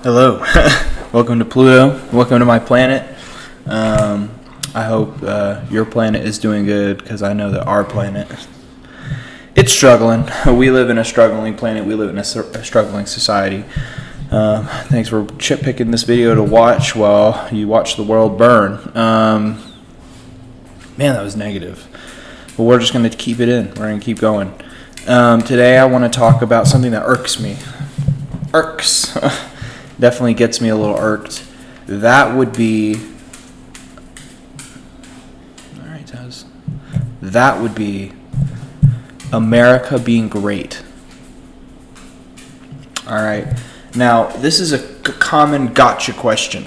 Hello, welcome to Pluto. Welcome to my planet. I hope your planet is doing good because I know that our planet, it's struggling. We live in a struggling planet. We live in a struggling society. Thanks for picking this video to watch while you watch the world burn. Man, that was negative. But we're just going to keep it in. We're going to keep going. Today I want to talk about something that irks me. Irks. Definitely gets me a little irked. That would be... Alright, Taz. That would be America being great. Alright. Now, this is a common gotcha question.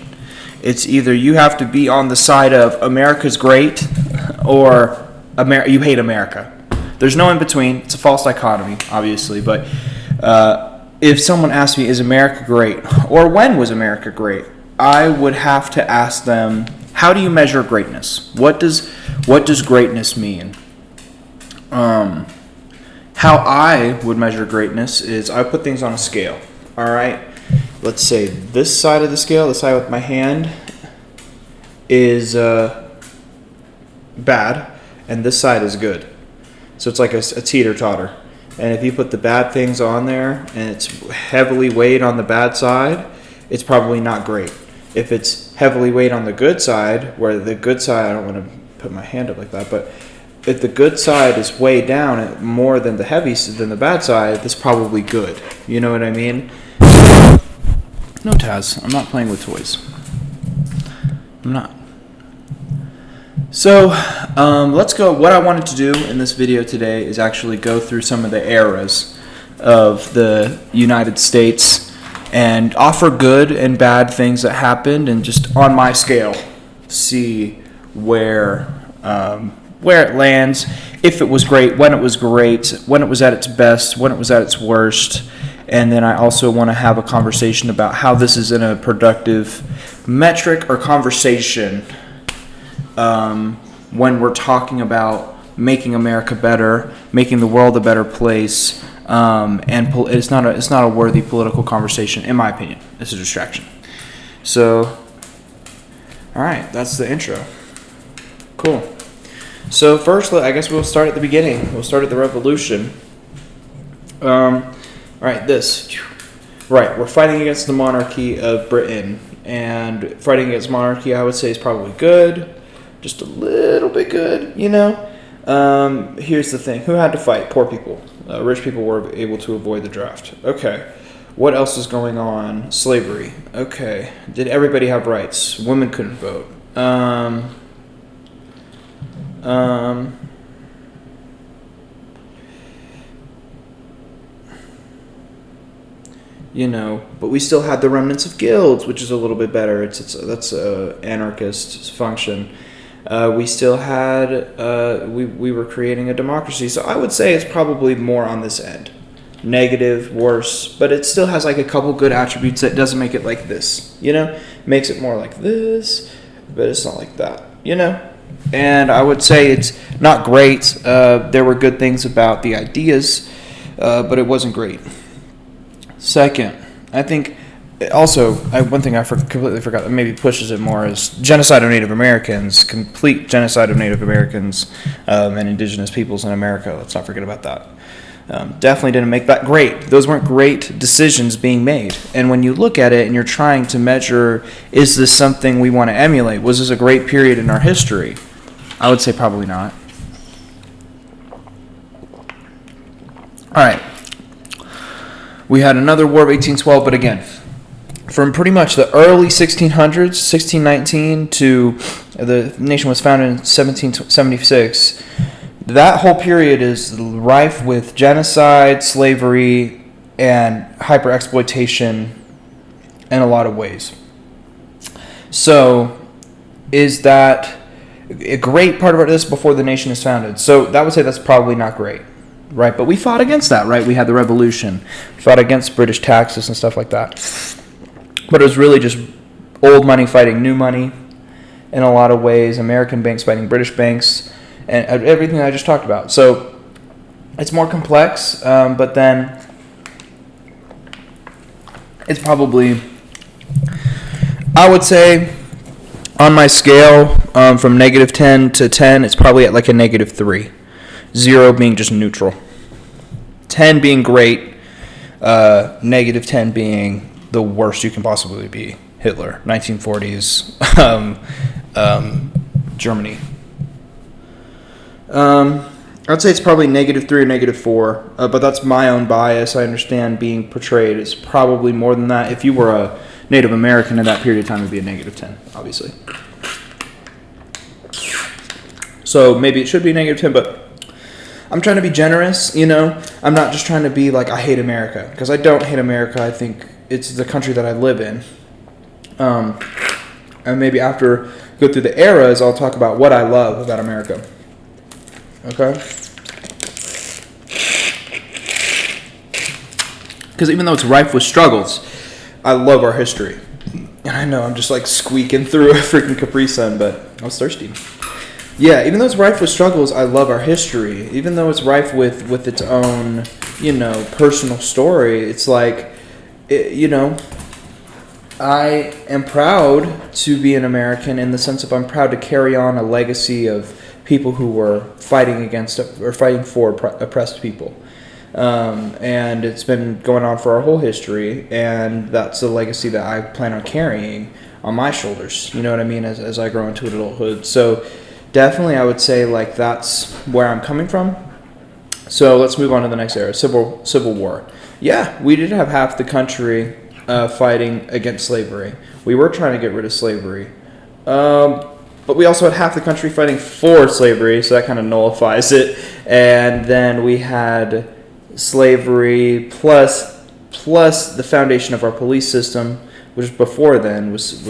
It's either you have to be on the side of America's great or you hate America. There's no in between. It's a false dichotomy, obviously, but if someone asked me, is America great, or when was America great, I would have to ask them, how do you measure greatness? What does greatness mean? How I would measure greatness is I put things on a scale. All right, let's say this side of the scale, the side with my hand, is bad, and this side is good. So it's like a teeter-totter. And if you put the bad things on there and it's heavily weighed on the bad side, it's probably not great. If it's heavily weighed on the good side, where the good side, I don't want to put my hand up like that, but if the good side is weighed down more than the bad side, that's probably good. You know what I mean? No, Taz, I'm not playing with toys. I'm not. So, let's go. What I wanted to do in this video today is actually go through some of the eras of the United States and offer good and bad things that happened, and just on my scale, see where it lands, if it was great, when it was at its best, when it was at its worst. And then I also want to have a conversation about how this is in a productive metric or conversation when we're talking about making America better, making the world a better place, and it's not a worthy political conversation, in my opinion. It's a distraction. So, all right, that's the intro. Cool. So first, I guess we'll start at the beginning. We'll start at the revolution. All right, we're fighting against the monarchy of Britain, and fighting against monarchy, I would say, is probably good. Just a little bit good, you know. Here's the thing. Who had to fight? Poor people. Rich people were able to avoid the draft. Okay. What else is going on? Slavery. Okay. Did everybody have rights? Women couldn't vote. You know, but we still had the remnants of guilds, which is a little bit better. That's a anarchist function. We still had we were creating a democracy, so I would say it's probably more on this end, negative, worse, but it still has like a couple good attributes that doesn't make it like this, you know, makes it more like this, but it's not like that, you know. And I would say it's not great. There were good things about the ideas, but it wasn't great. Second, I think also, one thing I completely forgot that maybe pushes it more is genocide of Native Americans, complete genocide of Native Americans and indigenous peoples in America. Let's not forget about that. Definitely didn't make that great. Those weren't great decisions being made. And when you look at it and you're trying to measure, is this something we want to emulate? Was this a great period in our history? I would say probably not. All right. We had another War of 1812, but again, from pretty much the early 1600s, 1619, to the nation was founded in 1776, that whole period is rife with genocide, slavery, and hyper-exploitation in a lot of ways. So, is that a great part of this before the nation is founded? So, that would say that's probably not great. Right, but we fought against that, right? We had the revolution. We fought against British taxes and stuff like that. But it was really just old money fighting new money in a lot of ways. American banks fighting British banks, and everything I just talked about. So it's more complex, but then it's probably I would say on my scale, from -10 to 10, it's probably at like a -3. 0 being just neutral. 10 being great, -10 being the worst you can possibly be. Hitler, 1940s, Germany. I'd say it's probably -3 or -4, but that's my own bias. I understand being portrayed is probably more than that. If you were a Native American in that period of time, it would be a -10, obviously. So maybe it should be -10, but I'm trying to be generous, you know? I'm not just trying to be like, I hate America, because I don't hate America. I think it's the country that I live in. And maybe after go through the eras, I'll talk about what I love about America. Okay? Because even though it's rife with struggles, I love our history. And I know I'm just like squeaking through a freaking Capri Sun, but I was thirsty. Yeah, even though it's rife with struggles, I love our history. Even though it's rife with its own, you know, personal story, it's like, I am proud to be an American in the sense of I'm proud to carry on a legacy of people who were fighting against or fighting for oppressed people. And it's been going on for our whole history, and that's a legacy that I plan on carrying on my shoulders, you know what I mean, as I grow into adulthood. So definitely I would say like that's where I'm coming from. So let's move on to the next era, Civil War. Yeah, we did have half the country fighting against slavery. We were trying to get rid of slavery. But we also had half the country fighting for slavery, so that kind of nullifies it. And then we had slavery plus the foundation of our police system, which before then was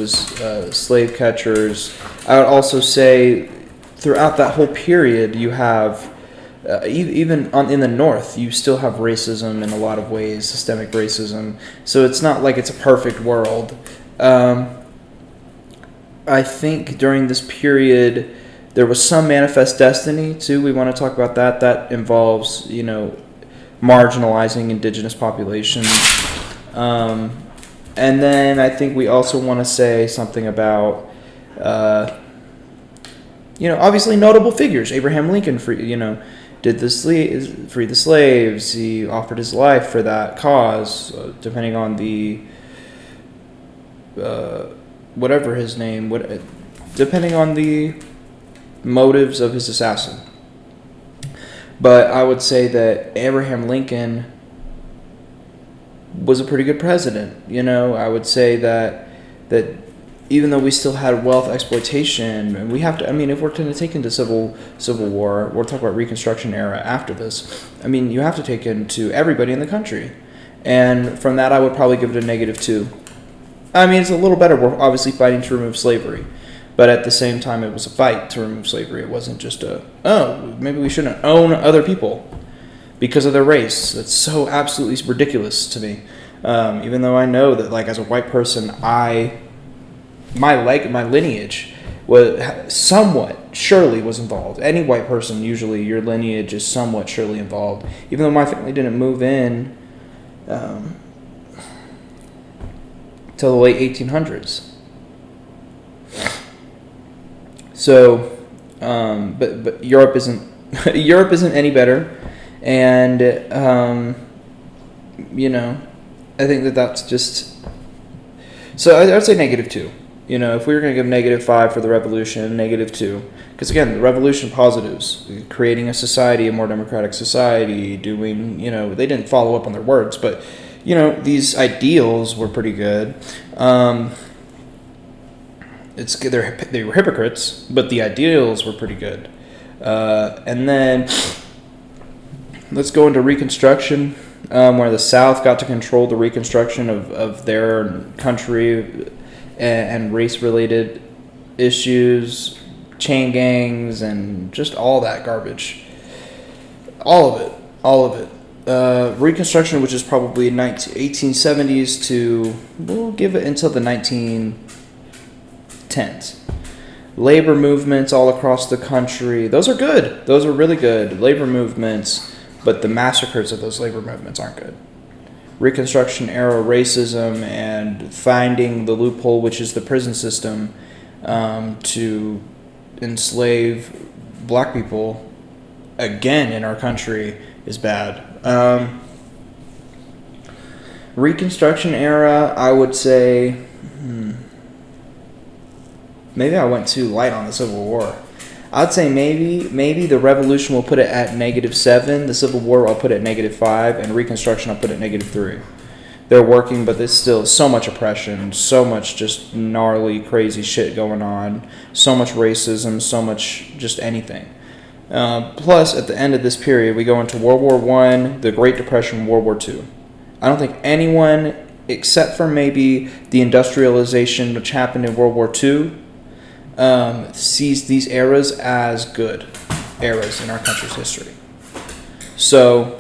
slave catchers. I would also say throughout that whole period you have even in the North, you still have racism in a lot of ways, systemic racism. So it's not like it's a perfect world. I think during this period, there was some manifest destiny, too. We want to talk about that. That involves, you know, marginalizing indigenous populations. And then I think we also want to say something about, obviously notable figures. Abraham Lincoln, did free the slaves. He offered his life for that cause, depending on the whatever his name, depending on the motives of his assassin. But I would say that Abraham Lincoln was a pretty good president. You know, I would say that even though we still had wealth exploitation, and we have to, I mean, if we're going to take into Civil War, we're talking about Reconstruction era after this, I mean, you have to take into everybody in the country. And from that, I would probably give it a -2. I mean, it's a little better. We're obviously fighting to remove slavery. But at the same time, it was a fight to remove slavery. It wasn't just maybe we shouldn't own other people because of their race. That's so absolutely ridiculous to me. Even though I know that, like, as a white person, my lineage was somewhat surely was involved. Any white person, usually your lineage is somewhat surely involved. Even though my family didn't move in till the late 1800s. So, but Europe isn't any better, and I think that's just. So I'd say -2. You know, if we were going to give -5 for the revolution, -2, because again, the revolution positives, creating a society, a more democratic society, doing, they didn't follow up on their words, but these ideals were pretty good. They were hypocrites, but the ideals were pretty good. And then let's go into Reconstruction, where the South got to control the reconstruction of their country and race-related issues, chain gangs, and just all that garbage. All of it. Reconstruction, which is probably 1870s to, we'll give it until the 1910s. Labor movements all across the country. Those are good. Those are really good. Labor movements, but the massacres of those labor movements aren't good. Reconstruction era racism and finding the loophole, which is the prison system, to enslave black people again in our country is bad. Reconstruction era, I would say, maybe I went too light on the Civil War. I'd say maybe the Revolution will put it at -7, the Civil War I'll put it at -5, and Reconstruction I'll put it at -3. They're working, but there's still so much oppression, so much just gnarly, crazy shit going on, so much racism, so much just anything. Plus, at the end of this period, we go into World War I, the Great Depression, World War II. I don't think anyone, except for maybe the industrialization which happened in World War II, sees these eras as good eras in our country's history. So,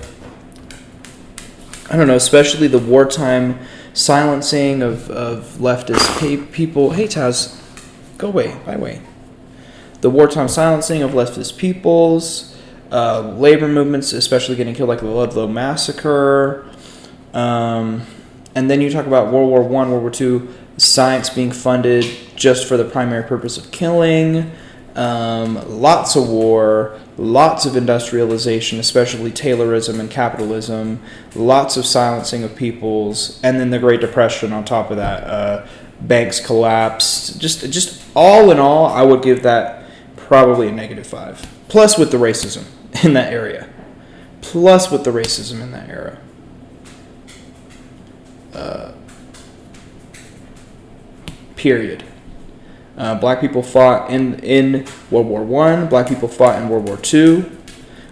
I don't know, especially the wartime silencing of leftist people. Hey, Taz, go away, bye way. The wartime silencing of leftist peoples, labor movements, especially getting killed, like the Ludlow Massacre. And then you talk about World War I, World War II, science being funded just for the primary purpose of killing, lots of war, lots of industrialization, especially Taylorism and capitalism, lots of silencing of peoples, and then the Great Depression on top of that. Banks collapsed. Just all in all, I would give that probably a -5. Plus with the racism in that area. Period. Black people fought in World War I. Black people fought in World War II.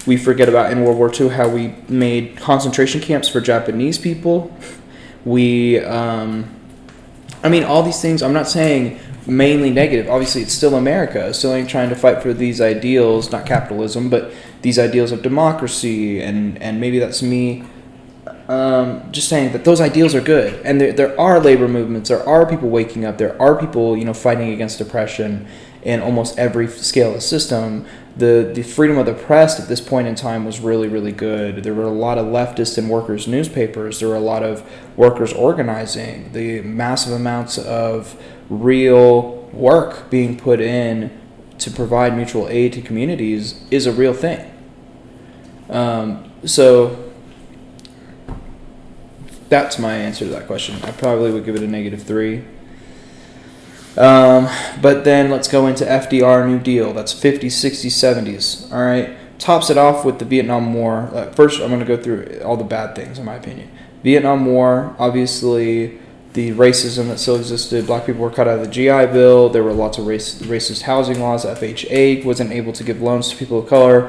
We forget about in World War II how we made concentration camps for Japanese people. All these things, I'm not saying mainly negative. Obviously, it's still America. Still trying to fight for these ideals, not capitalism, but these ideals of democracy. And maybe that's me just saying that those ideals are good. And there are labor movements. There are people waking up. There are people, fighting against oppression in almost every scale of the system. The freedom of the press at this point in time was really, really good. There were a lot of leftist and workers' newspapers. There were a lot of workers organizing. The massive amounts of real work being put in to provide mutual aid to communities is a real thing. So that's my answer to that question. I probably would give it a -3. But then let's go into FDR New Deal. That's 50s, 60s, 70s. All right. Tops it off with the Vietnam War. First, I'm going to go through all the bad things, in my opinion. Vietnam War, obviously, the racism that still existed. Black people were cut out of the GI Bill. There were lots of racist housing laws. FHA wasn't able to give loans to people of color.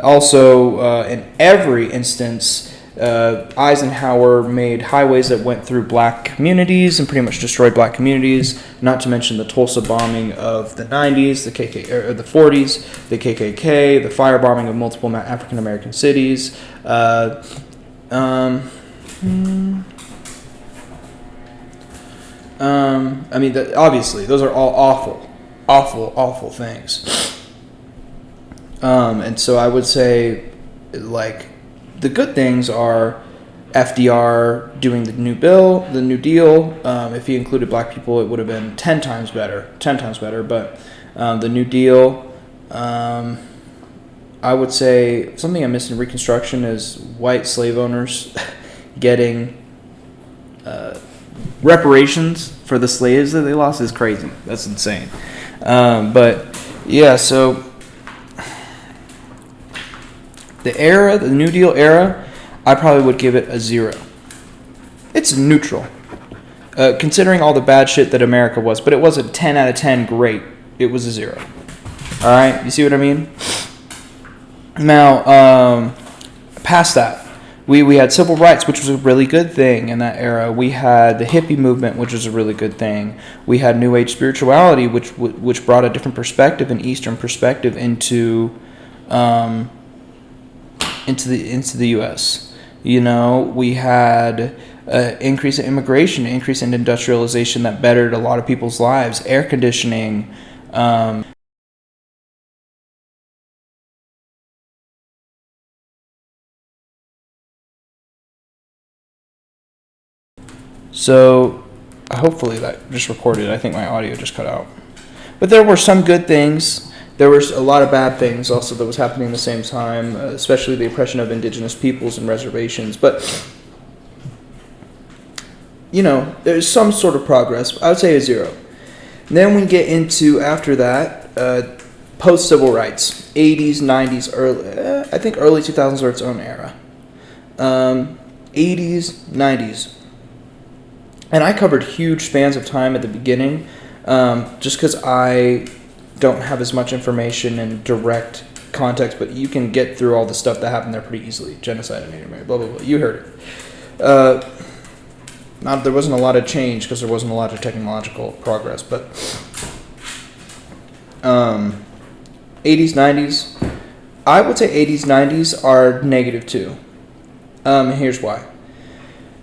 Also, in every instance, Eisenhower made highways that went through black communities and pretty much destroyed black communities. Not to mention the Tulsa bombing of the 90s, the the 40s, the KKK, the firebombing of multiple African American cities. Obviously, those are all awful things. And so I would say, the good things are FDR doing the New Deal. If he included black people, it would have been 10 times better. But the New Deal, I would say something I missed in Reconstruction is white slave owners getting reparations for the slaves that they lost is crazy. That's insane. But yeah, so the New Deal era, I probably would give it a 0. It's neutral, considering all the bad shit that America was. But it wasn't 10 out of 10 great. It was a 0. All right, you see what I mean? Now, past that, we had civil rights, which was a really good thing in that era. We had the hippie movement, which was a really good thing. We had New Age spirituality, which brought a different perspective, an Eastern perspective, into the U.S. We had increase in immigration, increase in industrialization that bettered a lot of people's lives, air conditioning. So hopefully that just recorded. I think my audio just cut out. But there were some good things. There was a lot of bad things also that was happening at the same time, especially the oppression of indigenous peoples and reservations. But, there's some sort of progress. I would say a 0. And then we get into, after that, post-civil rights. 80s, 90s, I think early 2000s are its own era. 80s, 90s. And I covered huge spans of time at the beginning, just because I don't have as much information and direct context, but you can get through all the stuff that happened there pretty easily. Genocide of Native American, blah, blah, blah. You heard it. There wasn't a lot of change because there wasn't a lot of technological progress, but 80s, 90s, I would say 80s, 90s are negative too. Here's why.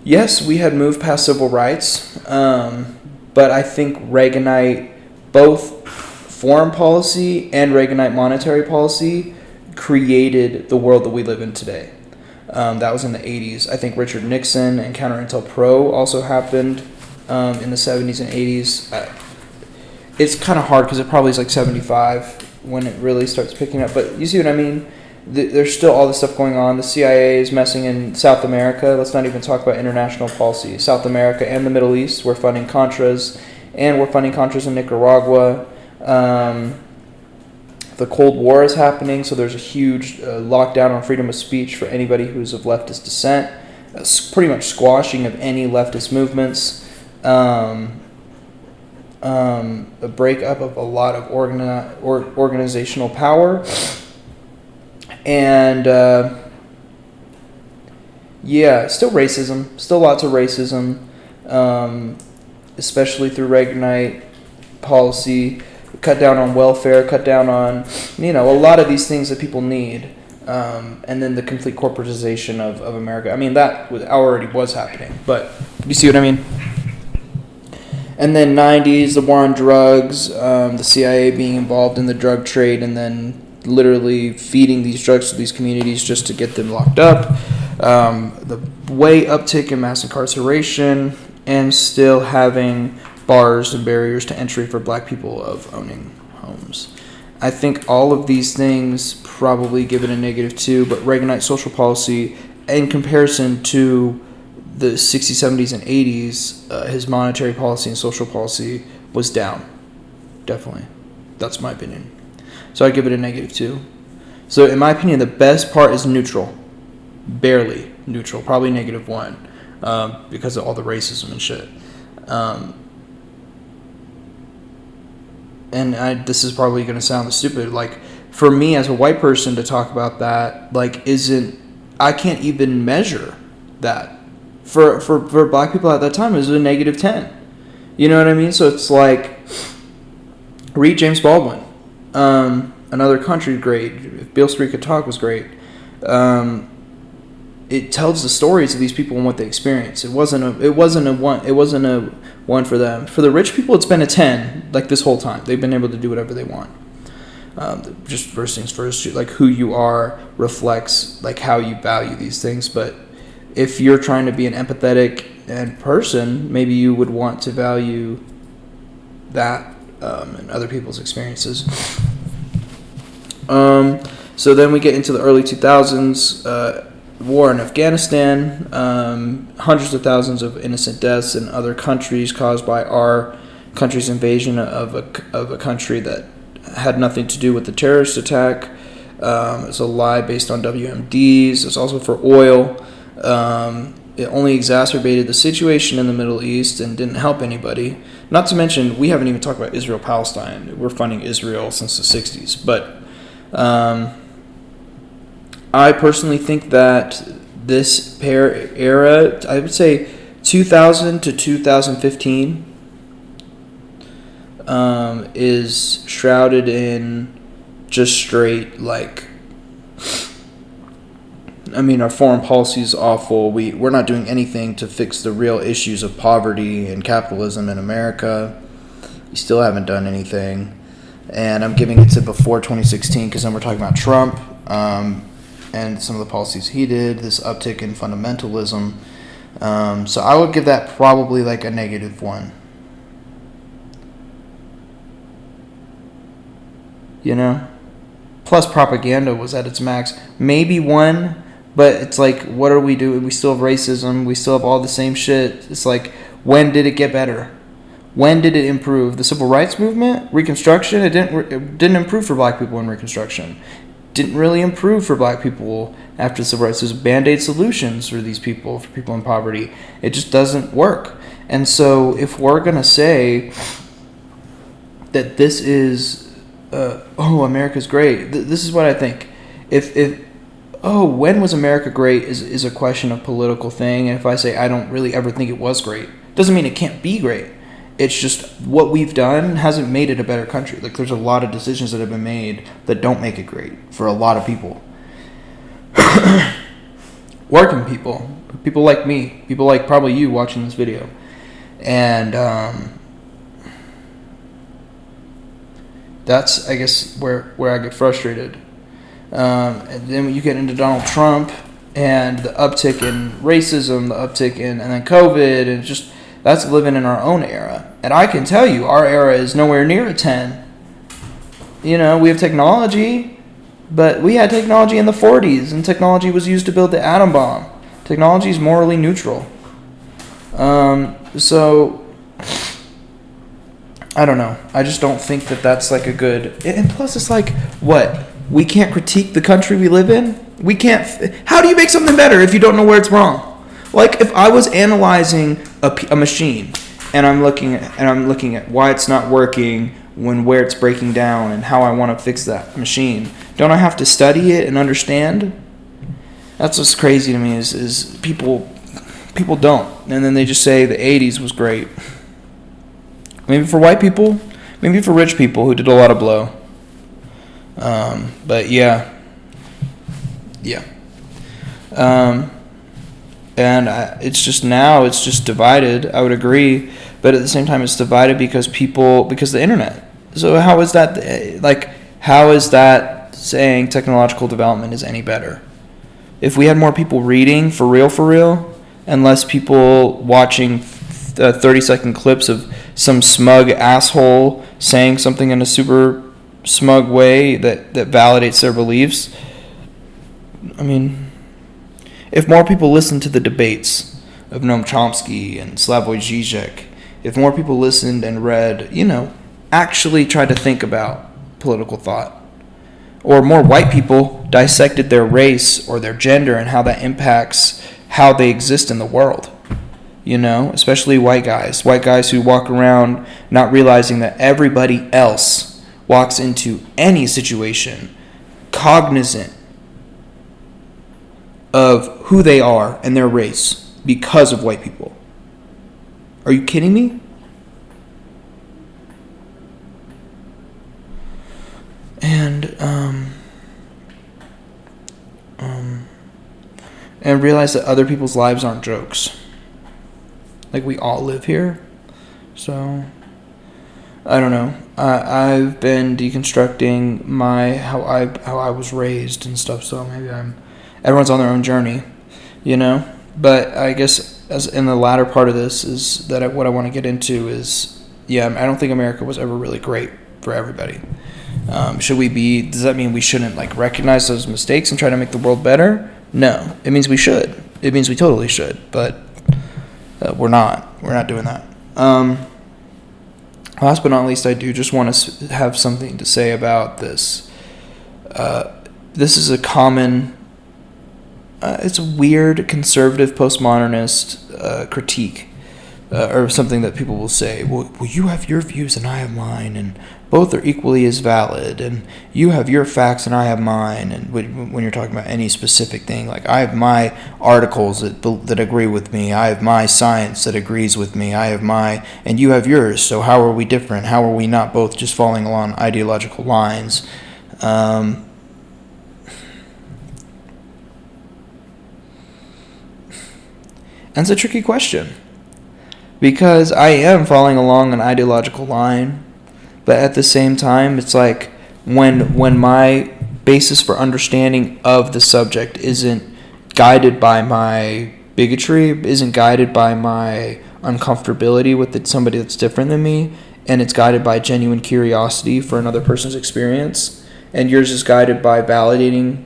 Yes, we had moved past civil rights, but I think Reaganite, both foreign policy and Reaganite monetary policy, created the world that we live in today. That was in the 80s. I think Richard Nixon and COINTELPRO also happened in the 70s and 80s. It's kind of hard because it probably is like 75 when it really starts picking up. But you see what I mean? There's still all this stuff going on. The CIA is messing in South America. Let's not even talk about international policy. South America and the Middle East, we're funding Contras, and we're funding Contras in Nicaragua. The Cold War is happening, so there's a huge lockdown on freedom of speech for anybody who's of leftist descent. Pretty much squashing of any leftist movements. A breakup of a lot of organizational power. And, still racism. Still lots of racism, especially through Reaganite policy. Cut down on welfare, cut down on, a lot of these things that people need. And then the complete corporatization of America. I mean, that already was happening, but you see what I mean? And then 90s, the war on drugs, the CIA being involved in the drug trade, and then literally feeding these drugs to these communities just to get them locked up. The way uptick in mass incarceration, and still having bars and barriers to entry for black people of owning homes. I think all of these things probably give it a negative 2, but Reaganite social policy, in comparison to the 60s, 70s, and 80s, his monetary policy and social policy was down. Definitely. That's my opinion. So I give it a negative 2. So in my opinion, the best part is neutral. Barely neutral. Probably negative 1 because of all the racism and shit. And this is probably going to sound stupid. Like, for me as a white person to talk about that, I can't even measure that. For black people at that time, it was a negative 10. You know what I mean? So it's like, read James Baldwin. Another Country, great. If Beale Street Could Talk was great. It tells the stories of these people and what they experienced. It wasn't a 1 for them. For the rich people, it's been a 10. Like this whole time, they've been able to do whatever they want. Just first things first, like who you are reflects like how you value these things. But if you're trying to be an empathetic person, maybe you would want to value that and other people's experiences. So then we get into the early 2000s. War in Afghanistan, hundreds of thousands of innocent deaths in other countries caused by our country's invasion of a country that had nothing to do with the terrorist attack. It's a lie based on WMDs. It's also for oil. It only exacerbated the situation in the Middle East and didn't help anybody. Not to mention, we haven't even talked about Israel-Palestine. We're funding Israel since the 60s. But I personally think that this era, I would say 2000 to 2015, is shrouded in just straight, our foreign policy is awful. We're not doing anything to fix the real issues of poverty and capitalism in America. We still haven't done anything. And I'm giving it to before 2016 because then we're talking about Trump. And some of the policies he did, this uptick in fundamentalism. So I would give that probably like a -1. You know? Plus propaganda was at its max. Maybe 1, but it's like, what are we doing? We still have racism. We still have all the same shit. It's like, when did it get better? When did it improve? The civil rights movement? Reconstruction? It didn't improve for black people in Reconstruction. Didn't really improve for black people after the civil rights. There's Band-Aid solutions for these people, for people in poverty. It just doesn't work. And so if we're going to say that this is, America's great, this is what I think. When was America great is a question of political thing. And if I say I don't really ever think it was great, doesn't mean it can't be great. It's just what we've done hasn't made it a better country. Like, there's a lot of decisions that have been made that don't make it great for a lot of people. Working people like me, people like probably you watching this video. And that's, I guess, where I get frustrated. And then when you get into Donald Trump and the uptick in racism, the uptick in, and then COVID, and just, that's living in our own era. And I can tell you, our era is nowhere near a 10. You know, we have technology, but we had technology in the 40s, and technology was used to build the atom bomb. Technology is morally neutral. So, I don't know. I just don't think that that's like a good... And plus, it's like, what? We can't critique the country we live in? We can't... How do you make something better if you don't know where it's wrong? Like, if I was analyzing a machine and I'm looking at why it's not working, where it's breaking down, and how I want to fix that machine, don't I have to study it and understand? That's what's crazy to me is people don't, and then they just say the 80s was great. Maybe for white people, maybe for rich people who did a lot of blow. But yeah. And it's just divided. I would agree, but at the same time, it's divided because the internet. So how is that saying technological development is any better? If we had more people reading for real, and less people watching 30-second clips of some smug asshole saying something in a super smug way that validates their beliefs, I mean... If more people listened to the debates of Noam Chomsky and Slavoj Žižek, if more people listened and read, actually tried to think about political thought, or more white people dissected their race or their gender and how that impacts how they exist in the world, especially white guys who walk around not realizing that everybody else walks into any situation cognizant of who they are and their race because of white people. Are you kidding me? And realize that other people's lives aren't jokes. Like, we all live here. So, I don't know. I've been deconstructing how I was raised and stuff, so maybe everyone's on their own journey, But I guess as in the latter part of this is that what I want to get into is, I don't think America was ever really great for everybody. Does that mean we shouldn't recognize those mistakes and try to make the world better? No, it means we should. It means we totally should, but we're not. We're not doing that. Last but not least, I do just want to have something to say about this. This is a common... it's a weird conservative postmodernist critique, or something that people will say. Well, you have your views and I have mine, and both are equally as valid. And you have your facts and I have mine. And when you're talking about any specific thing, like I have my articles that agree with me, I have my science that agrees with me, and you have yours. So how are we different? How are we not both just falling along ideological lines? And it's a tricky question, because I am falling along an ideological line, but at the same time, it's like when my basis for understanding of the subject isn't guided by my bigotry isn't guided by my uncomfortability with somebody that's different than me, and it's guided by genuine curiosity for another person's experience, and yours is guided by validating,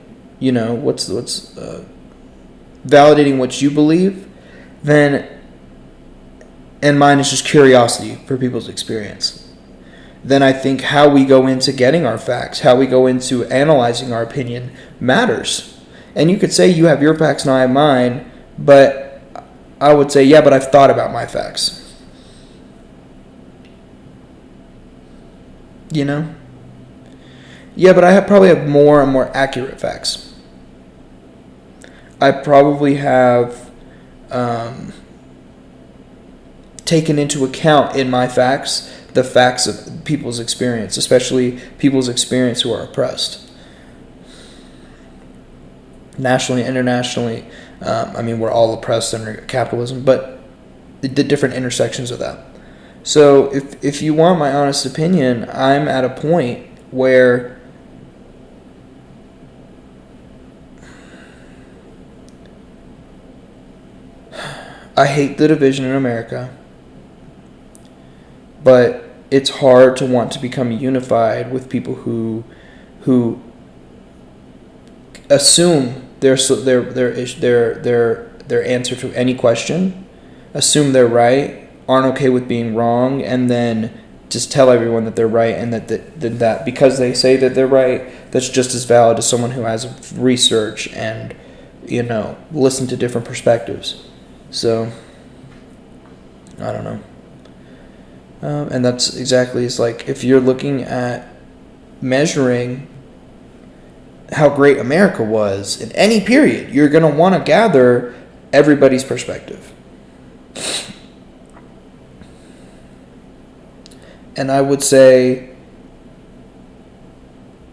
validating what you believe, then, and mine is just curiosity for people's experience, then I think how we go into getting our facts, how we go into analyzing our opinion matters. And you could say you have your facts and I have mine, but I would say, yeah, but I've thought about my facts. Yeah, but I probably have more and more accurate facts. I probably have taken into account in my facts the facts of people's experience, especially people's experience who are oppressed. Nationally, internationally, we're all oppressed under capitalism, but the different intersections of that. So if you want my honest opinion, I'm at a point where I hate the division in America, but it's hard to want to become unified with people who assume their answer to any question, assume they're right, aren't okay with being wrong, and then just tell everyone that they're right, and that because they say that they're right, that's just as valid as someone who has research and listen to different perspectives. So I don't know. And that's exactly, it's like if you're looking at measuring how great America was in any period, you're going to want to gather everybody's perspective. And I would say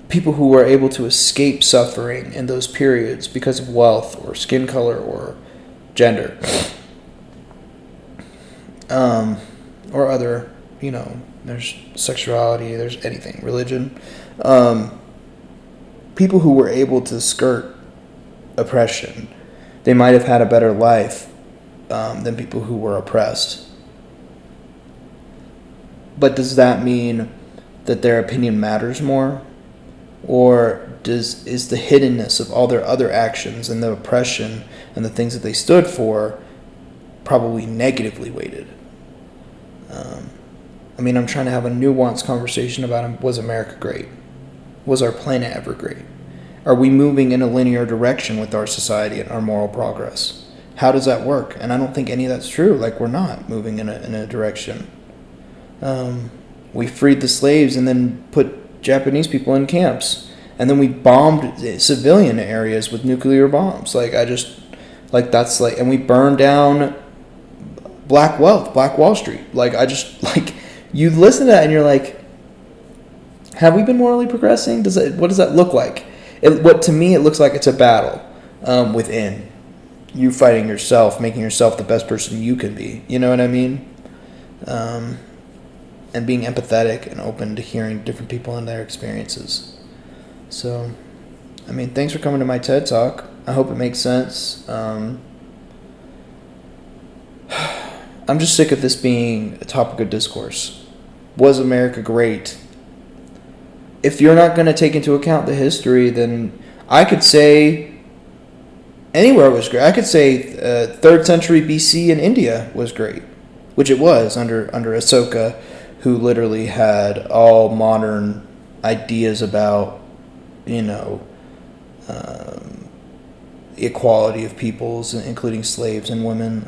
people who were able to escape suffering in those periods because of wealth or skin color or gender, or other, there's sexuality, there's anything, religion, people who were able to skirt oppression, they might have had a better life than people who were oppressed. But does that mean that their opinion matters more? Or is the hiddenness of all their other actions and the oppression and the things that they stood for probably negatively weighted? I'm trying to have a nuanced conversation about, was America great? Was our planet ever great? Are we moving in a linear direction with our society and our moral progress? How does that work? And I don't think any of that's true. Like, we're not moving in a direction. We freed the slaves and then put Japanese people in camps. And then we bombed civilian areas with nuclear bombs. And we burned down Black Wall Street. You listen to that and you're like, have we been morally progressing? What does that look like? To me, it looks like it's a battle within. You fighting yourself, making yourself the best person you can be. You know what I mean? And being empathetic and open to hearing different people and their experiences. So, thanks for coming to my TED Talk. I hope it makes sense. I'm just sick of this being a topic of discourse. Was America great? If you're not going to take into account the history, then I could say anywhere was great. I could say 3rd century BC in India was great, which it was under Ashoka, who literally had all modern ideas about, equality of peoples, including slaves and women,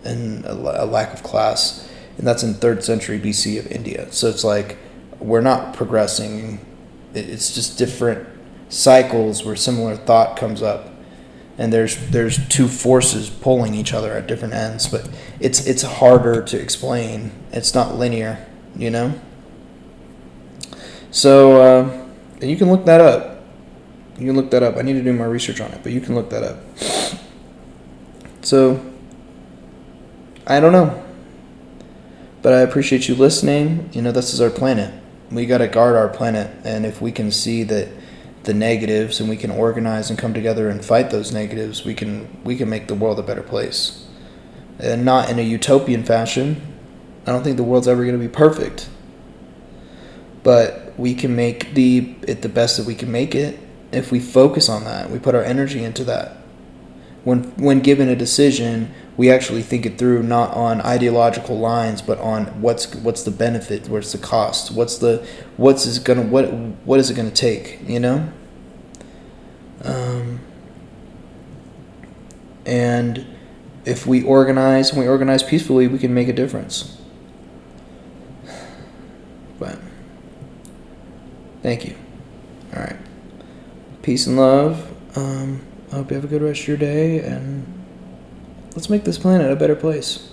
and a lack of class. And that's in 3rd century BC of India. So it's like, we're not progressing. It's just different cycles where similar thought comes up. And there's two forces pulling each other at different ends. But it's harder to explain. It's not linear, So, and you can look that up. I need to do my research on it, but you can look that up. So, I don't know. But I appreciate you listening. This is our planet. We got to guard our planet. And if we can see that the negatives and we can organize and come together and fight those negatives, we can make the world a better place. And not in a utopian fashion. I don't think the world's ever going to be perfect. But we can make it the best that we can make it if we focus on that. We put our energy into that. When given a decision, we actually think it through, not on ideological lines, but on what's the benefit, what's the cost, what is it gonna take, you know? And if we organize peacefully, we can make a difference. But thank you. All right. Peace and love. I hope you have a good rest of your day, and let's make this planet a better place.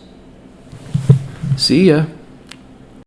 See ya.